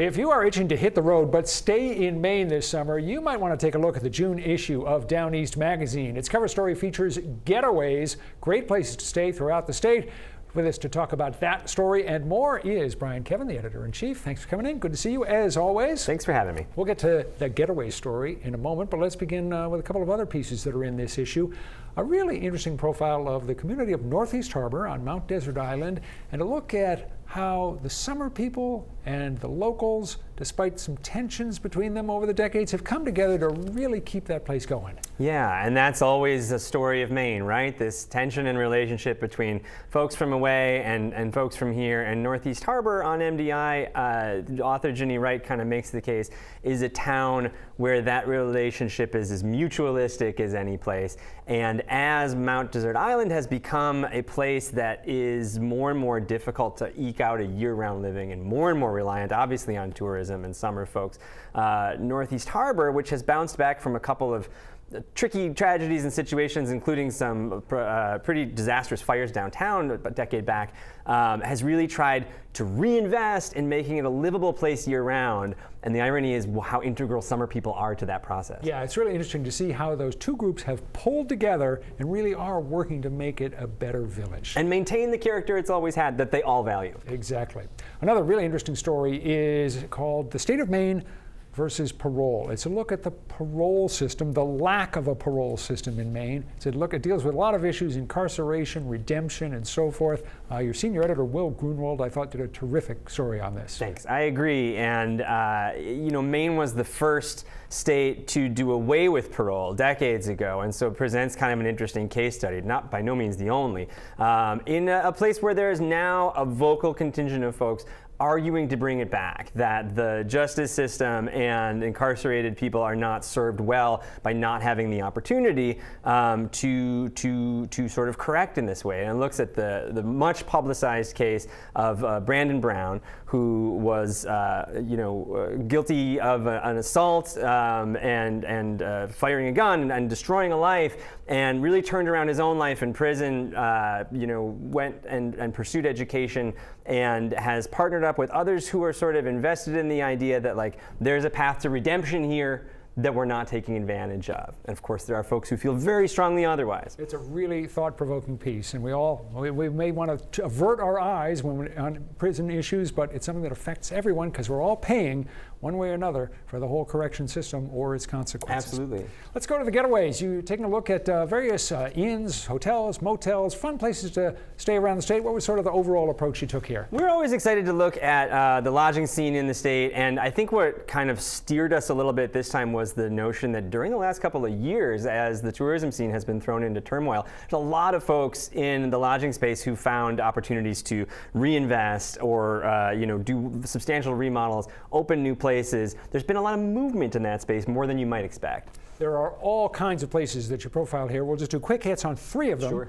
If you are itching to hit the road but stay in Maine this summer, you might want to take a look at the June issue of Down East magazine. Its cover story features Getaways, great places to stay throughout the state. With us to talk about that story and more is Brian Kevin, the editor-in-chief. Thanks for coming in. Good to see you, as always. Thanks for having me. We'll get to the Getaway story in a moment, but let's begin with a couple of other pieces that are in this issue. A really interesting profile of the community of Northeast Harbor on Mount Desert Island, and a look at how the summer people and the locals, despite some tensions between them over the decades, have come together to really keep that place going. Yeah, and that's always a story of Maine, right? This tension and relationship between folks from away and folks from here. And Northeast Harbor on MDI, author Ginny Wright kind of makes the case, is a town where that relationship is as mutualistic as any place. And as Mount Desert Island has become a place that is more and more difficult to eke out a year-round living and more reliant, obviously, on tourism and summer folks, Northeast Harbor, which has bounced back from a couple of tricky tragedies and situations, including some pretty disastrous fires downtown a decade back, has really tried to reinvest in making it a livable place year-round. And the irony is how integral summer people are to that process. Yeah, it's really interesting to see how those two groups have pulled together and really are working to make it a better village. And maintain the character it's always had that they all value. Exactly. Another really interesting story is called The State of Maine versus Parole. It's a look at the parole system, the lack of a parole system in Maine. It deals with a lot of issues, incarceration, redemption, and so forth. Your senior editor, Will Grunwald, I thought did a terrific story on this. Thanks. I agree. And, Maine was the first state to do away with parole decades ago, and so it presents kind of an interesting case study, not by no means the only, in a place where there is now a vocal contingent of folks arguing to bring it back, that the justice system and incarcerated people are not served well by not having the opportunity to sort of correct in this way. And it looks at the much publicized case of Brandon Brown, who was guilty of an assault and firing a gun and destroying a life, and really turned around his own life in prison, went and pursued education, and has partnered up with others who are sort of invested in the idea that, like, there's a path to redemption here that we're not taking advantage of. And of course, there are folks who feel very strongly otherwise. It's a really thought-provoking piece, and we may want to avert our eyes when we're on prison issues, but it's something that affects everyone because we're all paying one way or another for the whole correction system or its consequences. Absolutely. Let's go to the Getaways. You're taking a look at various inns, hotels, motels, fun places to stay around the state. What was sort of the overall approach you took here? We're always excited to look at the lodging scene in the state, and I think what kind of steered us a little bit this time was the notion that during the last couple of years, as the tourism scene has been thrown into turmoil, there's a lot of folks in the lodging space who found opportunities to reinvest or do substantial remodels, open new places. There's been a lot of movement in that space, more than you might expect. There are all kinds of places that you profiled here. We'll just do quick hits on three of them. Sure.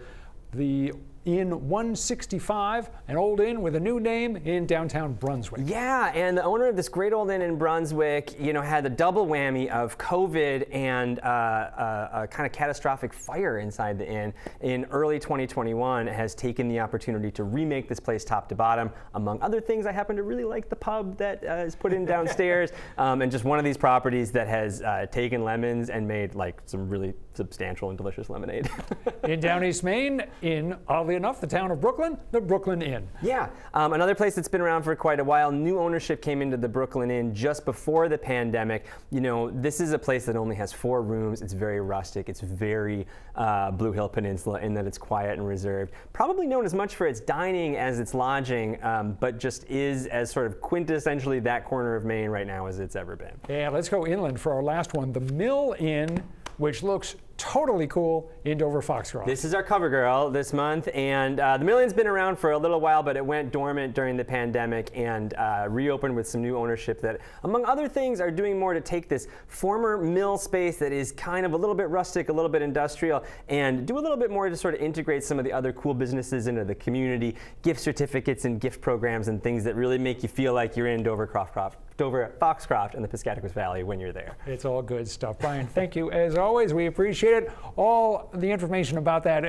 The Inn 165, an old inn with a new name in downtown Brunswick. Yeah, and the owner of this great old inn in Brunswick, had the double whammy of COVID and a kind of catastrophic fire inside the inn in early 2021, has taken the opportunity to remake this place top to bottom. Among other things, I happen to really like the pub that is put in downstairs, and just one of these properties that has taken lemons and made some really substantial and delicious lemonade. In Down East Maine, in oddly enough, the town of Brooklyn, the Brooklyn Inn. Yeah, another place that's been around for quite a while. New ownership came into the Brooklyn Inn just before the pandemic. This is a place that only has 4 rooms. It's very rustic. It's very Blue Hill Peninsula in that it's quiet and reserved. Probably known as much for its dining as its lodging, but just is as sort of quintessentially that corner of Maine right now as it's ever been. Yeah, let's go inland for our last one. The Mill Inn, which looks totally cool in Dover-Foxcroft. This is our cover girl this month, and the Mill Inn's been around for a little while, but it went dormant during the pandemic and reopened with some new ownership that, among other things, are doing more to take this former mill space that is kind of a little bit rustic, a little bit industrial, and do a little bit more to sort of integrate some of the other cool businesses into the community, gift certificates and gift programs and things that really make you feel like you're in Dover-Foxcroft and the Piscataquis Valley when you're there. It's all good stuff. Brian, thank you as always. We appreciate it. All the information about that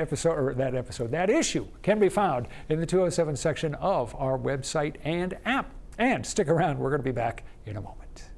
issue can be found in the 207 section of our website and app. And stick around, we're going to be back in a moment.